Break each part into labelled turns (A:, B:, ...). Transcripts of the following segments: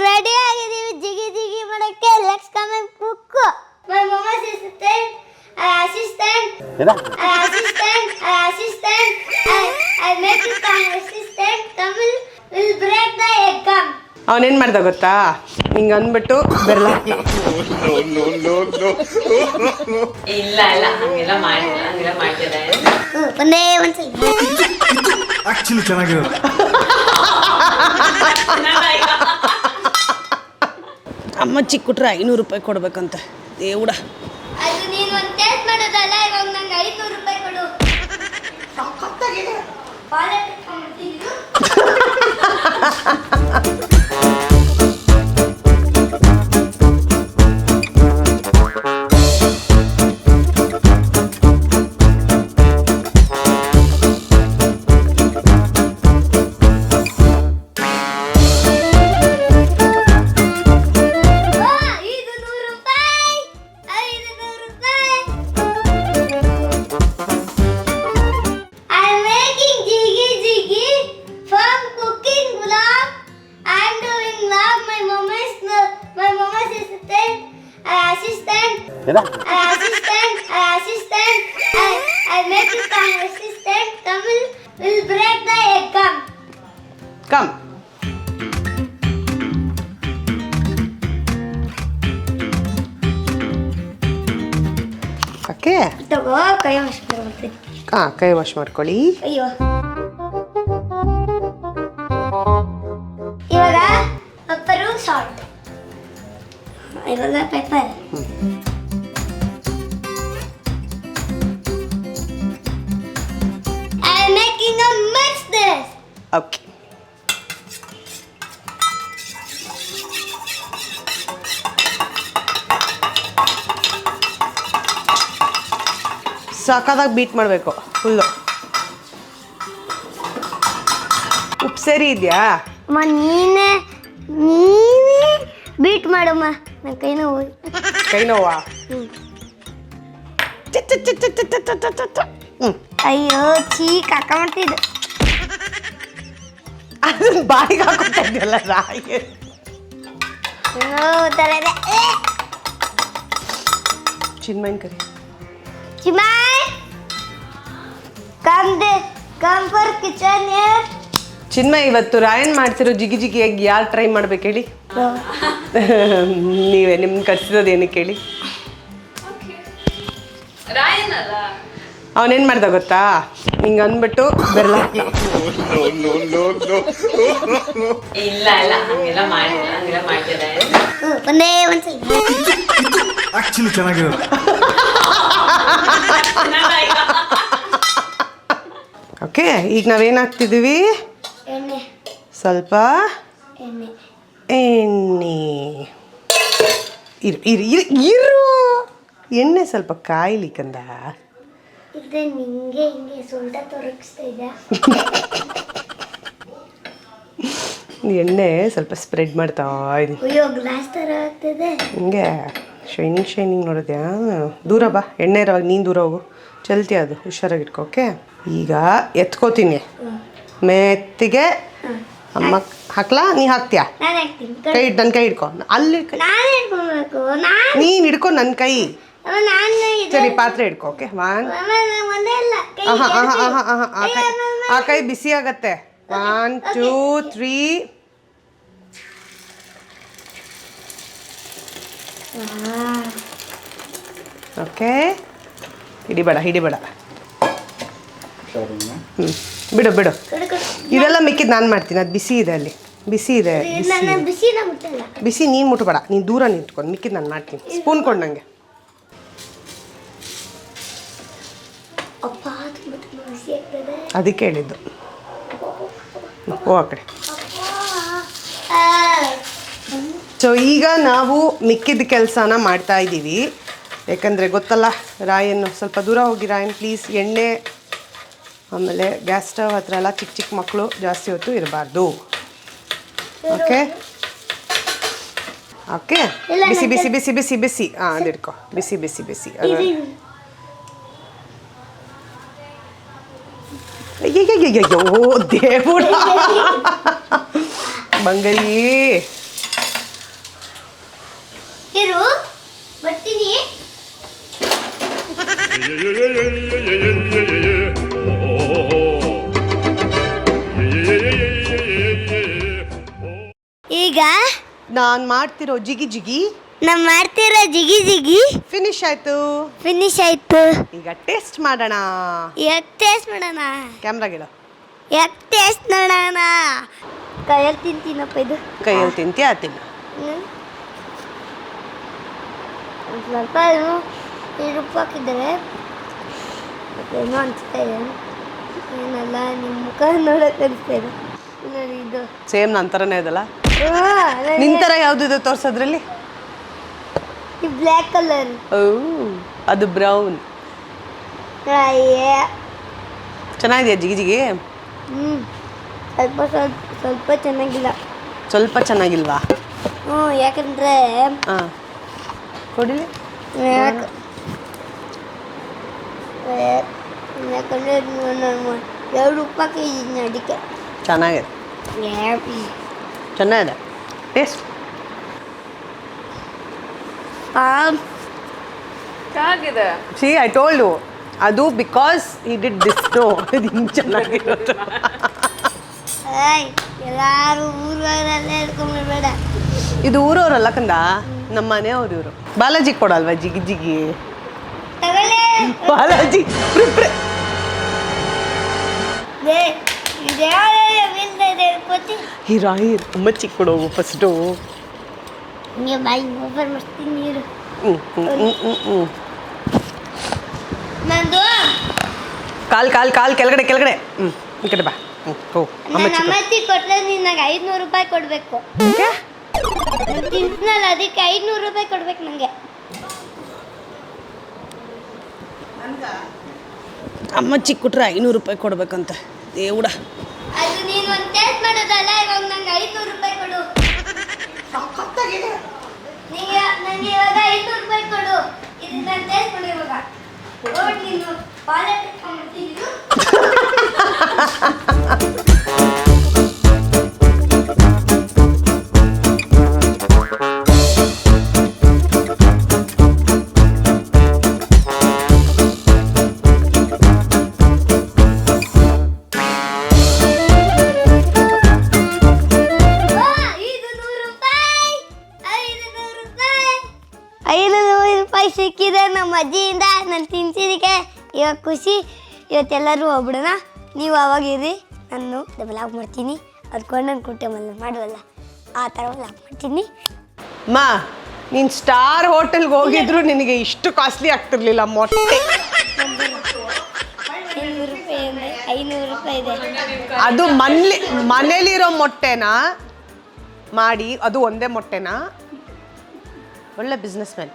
A: Ready ಆಗಿದ್ದೀವಿ ಜಿಗಿ ಜಿಗಿ ಮಾಡಕ್ಕೆ. Let's come and cook. My mumma's assistant I make it an assistant. Tamil will break the egg gum.
B: ಅವನೇನು ಮಾಡ್ದ ಗೊತ್ತಾ, ಹಿಂಗೆ ಅಂದ್ಬಿಟ್ಟು ಬೆರಳ
C: ಇಲ್ಲ ಹಂಗೆಲ್ಲ ಮಾಡ್ತಿದ್ದಾರೆ.
A: ಒಂದೇ ಒಂದ್ಸಲ
D: ಆಕ್ಚುಲಿ ಚೆನ್ನಾಗಿರೋದು.
B: ಅಮ್ಮ ಚಿಕ್ಕುಟ್ರೆ 500 ರೂಪಾಯಿ ಕೊಡ್ಬೇಕಂತೆ. ದೇವ್ಡ,
A: ಅದು ನೀನು ಒಂದು ಟೇಸ್ಟ್ ಮಾಡೋದಲ್ಲ. ಇವಾಗ ನಂಗೆ 500 ರೂಪಾಯಿ ಕೊಡು. ಸಕ್ಕತ್ತಾಗಿದೆ. ಪಾಲೆ ಬಿಟ್ಕೊಂಡ್ಬಿಟ್ಟಿದ್ದು. I make it an assistant. Tamil will break the egg gum.
B: Come. Okay,
A: ತಗೋ, ಕೈ ವಾಶ್ ಮಾಡ್ತೀನಿ.
B: ಕೈ ವಾಶ್ ಮಾಡ್ಕೊಳ್ಳಿ.
A: ಅಯ್ಯೋ, ಇವಾಗ ಪೆಪ್ಪರು ಸಾಲ್ಟ್, ಇವಾಗ pepper. I'm making a mix this.
B: Okay, ಸಾಕಾದಾಗ ಬೀಟ್ ಮಾಡಬೇಕು ಫುಲ್ಲು. ಉಪ್ಪು ಸೇರಿ ಇದೆಯಾ?
A: ಅಮ್ಮ ನೀನೇ ಬೀಟ್ ಮಾಡಮ್ಮ. ನನ್ನ ಕೈ ನೋವು.
B: ಕೈ ನೋವಾ?
A: ಅಯ್ಯೋ ಚೀ ಕಾಕ ಮಾಡ್ತಿದ್ದು.
B: ಅದನ್ನ ಬಾಯಿಗೆ ಹಾಕೋತಾ ಇದೆಯಲ್ಲ ರಾಯಿಗೆ.
A: ತಲೆದೆ.
B: ಚಿನ್ಮಯ್ಯನ ಕರಿ.
A: Chinmay, come for kitchen here.
B: Chinmay, ಇವತ್ತು ರಾಯನ್ ಮಾಡ್ತಿರೋ ಜಿಗಿ ಜಿಗಿ ಎಗ್ ಯಾರು ಟ್ರೈ ಮಾಡ್ಬೇಕು ಹೇಳಿ? ನೀವೇ. ನಿಮ್ಗೆ ಕಟ್ಸಿರೋದು ಏನಕ್ಕೆ ಹೇಳಿ? ಅವನೇನು ಮಾಡ್ದ ಗೊತ್ತಾ, ಹಿಂಗೆ ಅಂದ್ಬಿಟ್ಟು ಬೆರಳ
C: ಇಲ್ಲ ಹಂಗೆಲ್ಲ ಮಾಡ್ತಿದ್ದಾರೆ.
A: ಒಂದೇ ಒಂದ್ಸಲ
D: ಆಕ್ಚುಲಿ ಚೆನ್ನಾಗಿರೋದು.
B: ಓಕೆ, ಈಗ ನಾವೇನು ಹಾಕ್ತಿದ್ದೀವಿ?
A: ಎಣ್ಣೆ.
B: ಸ್ವಲ್ಪ
A: ಎಣ್ಣೆ.
B: ಇರು ಎಣ್ಣೆ ಸ್ವಲ್ಪ ಕಾಯಿಲಿ ಕಂದ.
A: ಇದೆ ನಿಂಗೆ ಹಿಂಗೆ ಸೊಂಟ ತೊರಗಿಸ್ತಾ ಇದೆ.
B: ಎಣ್ಣೆ ಸ್ವಲ್ಪ ಸ್ಪ್ರೆಡ್ ಮಾಡ್ತಾ ಇದ್ದೀನಿ.
A: ಅಯ್ಯೋ, ಗ್ಲಾಸ್ ಥರ ಆಗ್ತಿದೆ.
B: ಹಿಂಗೆ ಶೈನಿಂಗ್ ನೋಡಿದ್ಯಾ? ದೂರ ಬಾ, ಎಣ್ಣೆ ಇರೋವಾಗ ನೀನು ದೂರ ಹೋಗು. ಚಲ್ತಿ ಅದು, ಹುಷಾರಾಗಿ ಇಟ್ಕೋ. ಓಕೆ, ಈಗ ಎತ್ಕೋತೀನಿ ಮೆತ್ತಿಗೆ. ಅಮ್ಮ ಹಾಕ್ಲಾ? ನೀ ಹಾಕ್ತೀಯಾ?
A: ನಾನು ಹಾಕ್ತೀನಿ.
B: ನನ್ನ ಕೈ ಹಿಡ್ಕೊ. ಅಲ್ಲಿ
A: ನಾನು ಹಿಡ್ಕೊಬೇಕು.
B: ನೀನು ಹಿಡ್ಕೊ ನನ್ನ ಕೈ.
A: ನಾನು
B: ಸರಿ, ಪಾತ್ರೆ ಹಿಡ್ಕೊ. ಓಕೆ,
A: ಒಂದೇ ಇಲ್ಲ ಕೈ.
B: ಆ ಕೈ ಬಿಸಿ ಆಗತ್ತೆ. 1 2 3. ಓಕೆ, ಹಿಡಿಬೇಡ. ಬಿಡು. ಇದೆಲ್ಲ ಮಿಕ್ಕಿದ್ದು ನಾನು ಮಾಡ್ತೀನಿ. ಅದು ಬಿಸಿ ಇದೆ, ಅಲ್ಲಿ ಬಿಸಿ ಇದೆ. ಬಿಸಿ ನೀನು ಮುಟ್ಬೇಡ, ನೀನು ದೂರ ನಿಂತ್ಕೊಂಡು. ಮಿಕ್ಕಿದ್ದು ನಾನು ಮಾಡ್ತೀನಿ. ಸ್ಪೂನ್ ಕೊಡು ನನಗೆ. ಅದಕ್ಕೆ ಹೇಳಿದ್ದು. ಓ ಆ ಕಡೆ. ಸೊ ಈಗ ನಾವು ಮಿಕ್ಕಿದ ಕೆಲಸನ ಮಾಡ್ತಾ ಇದ್ದೀವಿ. ಯಾಕಂದರೆ ಗೊತ್ತಲ್ಲ, ರಾಯನ್ನು ಸ್ವಲ್ಪ ದೂರ ಹೋಗಿ ರಾಯನ್ ಪ್ಲೀಸ್. ಎಣ್ಣೆ ಆಮೇಲೆ ಗ್ಯಾಸ್ ಸ್ಟವ್ ಹತ್ರ ಎಲ್ಲ ಚಿಕ್ಕ ಮಕ್ಕಳು ಜಾಸ್ತಿ ಹೊತ್ತು ಇರಬಾರ್ದು. ಓಕೆ ಓಕೆ, ಬಿಸಿ ಬಿಸಿ ಬಿಸಿ ಬಿಸಿ ಬಿಸಿ. ಹಾಂ, ಅದು ಇಟ್ಕೊ. ಬಿಸಿ ಬಿಸಿ ಬಿಸಿ. ಅಯ್ಯಯ್ಯಯ್ಯೋ ದೇವುಡ ಬಂಗಲಿ.
A: ಇರು ಬರ್ತೀನಿ. ಈಗ
B: ನಾನು ಮಾಡ್ತಿರೋ ಜಿಗಿ ಜಿಗಿ
A: ನಾವು ಮಾಡ್ತಿರೋ ಜಿಗಿ ಜಿಗಿ
B: ಫಿನಿಶ್ ಆಯ್ತು.
A: ಫಿನಿಶ್ ಆಯ್ತು.
B: ಈಗ ಟೇಸ್ಟ್ ಮಾಡೋಣ.
A: ಯಾಕೆ ಟೇಸ್ಟ್ ಮಾಡೋಣ?
B: ಕ್ಯಾಮ್ರಾಗಿಡ
A: ಯಾಕೆ ಟೇಸ್ಟ್ ಮಾಡೋಣ? ಕೈಯಲ್ಲಿ ತಿಂತೀನಪ್ಪ ಇದು.
B: ಕೈಯಲ್ಲಿ ತಿಂತೀಯ ತಿನ್ನು.
A: ಒಂದು ಸ್ವಲ್ಪ ನೀರು ಉಪ್ಪು ಹಾಕಿದ್ದಾರೆ. ಏನೋ ಅನಿಸ್ತಾ ಇದೆ. ಏನಲ್ಲ ನಿಮ್ಮ ಮುಖ ನೋಡೋಕೆ ಅನಿಸ್ತಾ ಇದೆ. ನೋಡಿ ಇದು
B: ಸೇಮ್ ನನ್ನ ಥರನೇ ಇದಲ್ಲ. ನಿನ್ನ ಥರ ಯಾವುದಿದೆ ತೋರ್ಸೋದ್ರಲ್ಲಿ?
A: ಈ ಬ್ಲ್ಯಾಕ್ ಕಲರ್.
B: ಓ ಅದು ಬ್ರೌನ್. ಚೆನ್ನಾಗಿದೆಯಾ ಜಿಗಿ ಜಿಗಿ?
A: ಸ್ವಲ್ಪ ಸ್ವಲ್ಪ ಸ್ವಲ್ಪ ಚೆನ್ನಾಗಿಲ್ಲ.
B: ಸ್ವಲ್ಪ ಚೆನ್ನಾಗಿಲ್ವಾ?
A: ಯಾಕಂದರೆ
B: ಹಾಂ ಕೊಡಿಲಿ.
A: ಯಾಕಂದರೆ ನಾನು 2 ಉಪ್ಪು ಹಾಕಿದ್ದೀನಿ ಅದಕ್ಕೆ.
B: ಚೆನ್ನಾಗಿದೆ ಚೆನ್ನಾಗಿದೆ ಟೇಸ್ಟ್.
C: ಚೆನ್ನಾಗಿದೆ.
B: ಸಿ ಐ ಟೋಲ್ಡ್ ಯು ಅದು because he did this no ಇದು ಹಿಂಗೆ ಚೆನ್ನಾಗಿರೋದು.
A: ಎಲ್ಲರೂ ಊರಲ್ಲೇ ಇಟ್ಕೊಂಡ್ಬೇಡ.
B: ಇದು ಊರವ್ರಲ್ಲ ಕಂದ, ನಮ್ಮ ಮನೆಯವ್ರು ಇವರು. ಬಾಲಾಜಿ ಕೊಡಲ್ವಾ ಜಿಗಿ ಜಿಗಿ? ಬಾಲಾಜಿ ಹೀರಾಯಿರ್ ಮಚ್ಚಿ ಕೊಡೋವು ಫಸ್ಟು.
A: ಬಾಯಿ ಓಪನ್ ಮಾಡ್ತೀನಿ ನೀರು.
B: ಕಾಲ್ ಕೆಳಗಡೆ ಈ ಕಡೆ ಬಾ.
A: ನನ್ನ ಅಮ್ಮತ್ತಿ ಕೊಟ್ಟರೆ ನಿನಗೆ 500 ರೂಪಾಯಿ ಕೊಡಬೇಕು. ತಿಂತನಲ್ಲ ಅದಕ್ಕೆ 500 ರೂಪಾಯಿ ಕೊಡ್ಬೇಕು ನನಗೆ.
B: ಅಮ್ಮ ಚಿಕ್ಕ ಕೊಟ್ರೆ 500 ರೂಪಾಯಿ ಕೊಡ್ಬೇಕಂತ ದೇವ್ಡ.
A: ಅದು ನೀನು ಒಂದು ಟೇಸ್ಟ್ ಮಾಡೋದಲ್ಲ, ಇವಾಗ ನಂಗೆ 500 ರೂಪಾಯಿ ಕೊಡು. ನನಗೆ ಇವಾಗ 500 ರೂಪಾಯಿ ಕೊಡು. ಇದು ನಾನು ಟೇಸ್ಟ್ ಮಾಡಿ ಇವಾಗ ನೋಡಿ ನೀನು ಪಾಲೆ ಇಟ್ಕೊಂಡ್ಬಿಡ್ತಿದ್ದು. ಸಿಕ್ಕಿದೆ ನಮ್ಮ ಅಜ್ಜಿಯಿಂದ ನಾನು ತಿನ್ಸಿದಕ್ಕೆ ಇವಾಗ ಖುಷಿ. ಇವತ್ತೆಲ್ಲರೂ ಹೋಗ್ಬಿಡೋಣ. ನೀವು ಅವಾಗಿರಿ, ನಾನು ವ್ಲಾಗ್ ಮಾಡ್ತೀನಿ. ಅದಕೊಂಡು ನಾನು ಕುಟುಂಬ ಮಾಡುವಲ್ಲ ಆ ಥರ ವ್ಲಾಗ್ ಮಾಡ್ತೀನಿ.
B: ಮಾ ನೀನು ಸ್ಟಾರ್ ಹೋಟೆಲ್ಗೆ ಹೋಗಿದ್ರು ನಿನಗೆ ಇಷ್ಟು ಕಾಸ್ಟ್ಲಿ ಆಗ್ತಿರ್ಲಿಲ್ಲ ಮೊಟ್ಟೆ.
A: 500 ರೂಪಾಯಿ ಇದೆ.
B: ಅದು ಮನೇಲಿರೋ ಮೊಟ್ಟೆನ ಮಾಡಿ, ಅದು ಒಂದೇ ಮೊಟ್ಟೆನ. ಒಳ್ಳೆ businessman.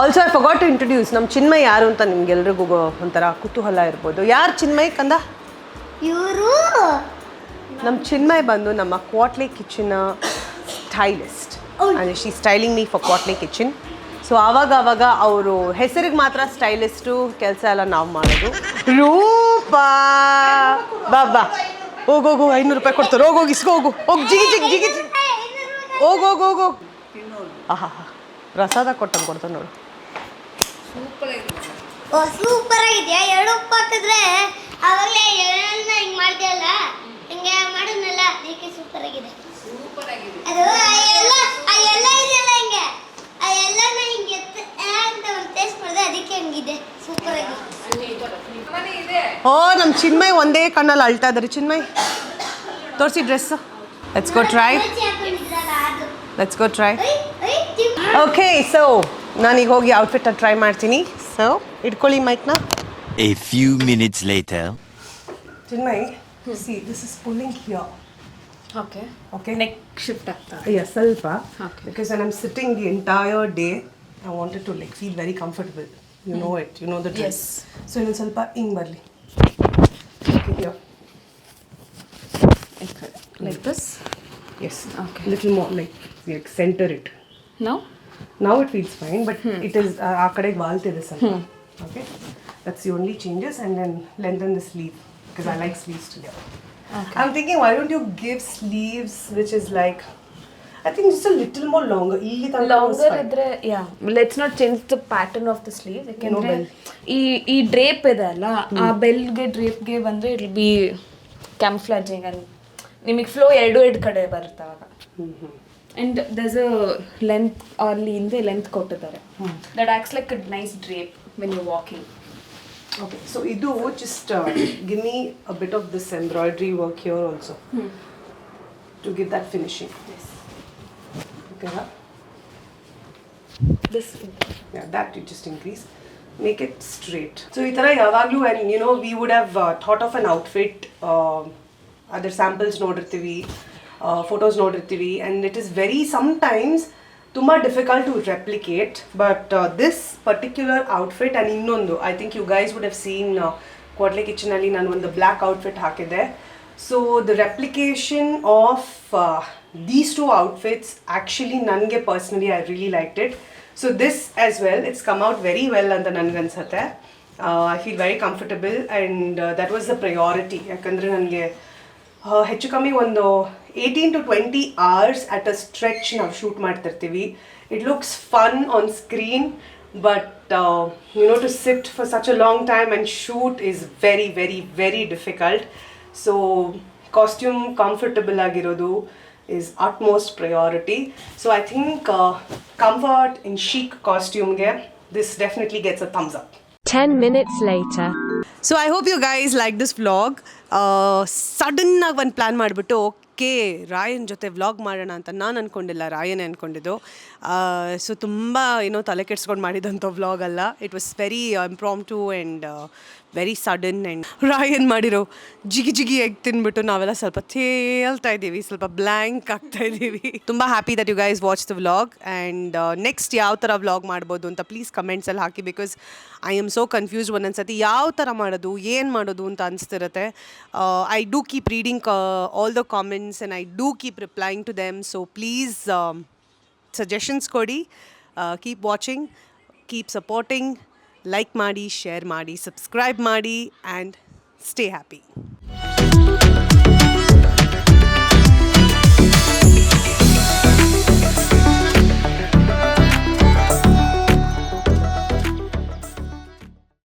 B: Also I forgot to introduce ನಮ್ಮ ಚಿನ್ಮಯ್ ಯಾರು ಅಂತ ನಿಮ್ಗೆಲ್ರಿಗೂ ಒಂಥರ ಕುತೂಹಲ ಇರ್ಬೋದು. ಯಾರು ಚಿನ್ಮಯ್ ಕಂದ?
A: ಇವರು
B: ನಮ್ಮ ಚಿನ್ಮಯ್ ಬಂದು ನಮ್ಮ ಕ್ವಾಟ್ಲೆ ಕಿಚನ್ ಸ್ಟೈಲಿಸ್ಟ್. ಅಂದರೆ she styling me for Kwatle Kitchen. So ಆವಾಗ ಅವರು ಹೆಸರಿಗೆ ಮಾತ್ರ ಸ್ಟೈಲಿಸ್ಟು, ಕೆಲಸ ಎಲ್ಲ ನಾವು ಮಾಡೋದು. ರೂಪಾ ಬಾ ಹೋಗು 500 ರೂಪಾಯಿ ಕೊಡ್ತಾರೆ. ಹೋಗಿ ಇಸ್ಕೋ ಹೋಗಿ ಜಿಗಿ ಹೋಗು. ಆಹಾ ಪ್ರಸಾದ ಕೊಡ್ತಾನೆ ನೋಡು.
A: ಸೂಪರ್ ಆಗಿದೆಯಾ? 2 ಉಪ್ಪು ಹಾಕಿದ್ರೆ ಆವಾಗಲೇ ಎಳ್ಳೆಲ್ಲ ಹಿಂಗೆ ಮಾಡ್ದೆಯಲ್ಲ, ಹಿಂಗೆ ಮಾಡೋನಲ್ಲ, ಅದಕ್ಕೆ ಸೂಪರ್ ಆಗಿದೆ. ಅದು ಆ ಎಲ್ಲ ಇದೆಯಲ್ಲ ಹಿಂಗೆ, ಆ ಎಲ್ಲನ ಹಿಂಗೆ ಅಂತ ಒಂದು ಟೇಸ್ಟ್ ಮಾಡಿದೆ, ಅದಕ್ಕೆ ಹಂಗಿದೆ ಸೂಪರ್ ಆಗಿದೆ.
B: ಓ ನಮ್ಮ ಚಿನ್ಮಯ್ ಒಂದೇ ಕಣ್ಣಲ್ಲಿ ಅಳ್ತಾ ಇದ್ದಾರೆ. ಚಿನ್ಮಯ್ ತೋರಿಸಿ dress. Let's go try. Okay so ನಾನೀಗ ಹೋಗಿ ಔಟ್ಫಿಟ್ ಟ್ರೈ ಮಾಡ್ತೀನಿ. ಸೊ ಇಟ್ಕೊಳ್ಳಿ ಮೈಕ್ನ.
E: A few minutes later.
B: Chinmay, see this is pulling here. Okay.
C: Neck shift ಆಗ್ತಾ.
B: Yeah, ಸ್ವಲ್ಪ.
C: Okay.
B: Because when I'm sitting the entire day, I wanted to like feel very comfortable. You know it. You know the dress.
C: Yes.
B: So ಇನ್ನೊಂದು ಸ್ವಲ್ಪ ಹಿಂಗೆ ಬರಲಿ. Okay, here.
C: Like this.
B: Yes
C: Okay.
B: Little more like centre it.
C: Now
B: Now it feels fine, but it is ಆ ಕಡೆಗೆ ವಾಲ್ತಿದೆ ಸ್ವಲ್ಪ. Okay, that's the only changes, and then lengthen the sleeve because I like sleeves together. Okay. I'm thinking, why don't you give sleeves which is like, I think just a little more longer. ಇಲ್ಲಿ ತನಕ was
C: longer
B: fine.
C: ಇದ್ರೆ yeah let's not change the pattern of the sleeve. ಯಾಕೆಂದ್ರೆ
B: bell.
C: ಈ drape ಇದೆ ಅಲ್ಲ, ಆ ಬೆಲ್ಗೆ ಡ್ರೇಪ್ಗೆ ಬಂದರೆ it will be camouflaging and ನಿಮಗೆ ಫ್ಲೋ ಎರಡು ಕಡೆ ಬರುತ್ತೆ ಅವಾಗ. ಆ್ಯಂಡ್ ದಸ್ ಅ ಲೆಂತ್ ಅಲ್ಲಿ ಹಿಂದೆ ಲೆಂತ್ ಕೊಟ್ಟಿದ್ದಾರೆ that acts like a nice drape when you walking.
B: Okay, so idu just give me a bit of this embroidery work here also to give that finishing.
C: Yes.
B: Okay, huh?
C: This
B: Yeah, that you just increase. Make it straight. So itara yavaglu, and you know, we would have thought of an outfit, other samples nodirtivi, photos nodirtivi, and it is very sometimes ತುಂಬಾ difficult to replicate, but this particular outfit and ಇನ್ನೊಂದು I think you guys would have seen Kwatle ಕಿಚನಲ್ಲಿ ನಾನು ಒಂದು black outfit ಹಾಕಿದ್ದೆ. So the replication of these two outfits actually ನನಗೆ personally I really liked it. So this as well it's come out very well ಅಂತ ನನಗನ್ಸುತ್ತೆ. I feel very comfortable and that was the priority. ಯಾಕಂದರೆ ನನಗೆ ಹೆಚ್ಚು ಕಮ್ಮಿ ಒಂದು 18 to 20 hours at a stretch ನಾವು shoot ಮಾಡ್ತಿರ್ತೀವಿ. It looks fun on screen, but you know to sit for such a long time and shoot is very very very difficult. So costume comfortable ಆಗಿರೋದು is utmost priority. So I think comfort in chic ಕಾಸ್ಟ್ಯೂಮ್ಗೆ this definitely gets a thumbs up.
F: 10 minutes later.
B: So I hope you guys like this vlog. ಸಡನ್ನಾಗಿ ಒಂದು plan ಮಾಡಿಬಿಟ್ಟು okay Rayan ಜೊತೆ vlog ಮಾಡೋಣ ಅಂತ ನಾನು ಅಂದ್ಕೊಂಡಿಲ್ಲ, ರಾಯನೇ ಅಂದ್ಕೊಂಡಿದ್ದು. So ತುಂಬ ಏನೋ ತಲೆ ಕೆಡ್ಸ್ಕೊಂಡು ಮಾಡಿದಂಥ ವ್ಲಾಗ್ ಅಲ್ಲ. It was very ಇಂಪ್ರಾಂಪ್ಟು and very sudden. And Rayan ಮಾಡಿರೋ ಜಿಗಿ ಜಿಗಿ ಎಗ್ ತಿನ್ಬಿಟ್ಟು ನಾವೆಲ್ಲ ಸ್ವಲ್ಪ ತೇಲ್ತಾ ಇದ್ದೀವಿ, ಸ್ವಲ್ಪ ಬ್ಲ್ಯಾಂಕ್ ಆಗ್ತಾ ಇದ್ದೀವಿ. ತುಂಬ happy that you guys watch the vlog. And next ಯಾವ ಥರ ವ್ಲಾಗ್ ಮಾಡ್ಬೋದು ಅಂತ ಪ್ಲೀಸ್ ಕಮೆಂಟ್ಸಲ್ಲಿ ಹಾಕಿ, because I am so confuse ಒಂದೊಂದು ಸತಿ ಯಾವ ಥರ ಮಾಡೋದು, ಏನು ಮಾಡೋದು ಅಂತ ಅನಿಸ್ತಿರುತ್ತೆ. I do keep reading all the comments and I do keep replying to them. So please suggestions ಕೊಡಿ. Keep watching, keep supporting, like ಮಾಡಿ, ಶೇರ್ ಮಾಡಿ, ಸಬ್ಸ್ಕ್ರೈಬ್ ಮಾಡಿ, ಆ್ಯಂಡ್ ಸ್ಟೇ ಹ್ಯಾಪಿ.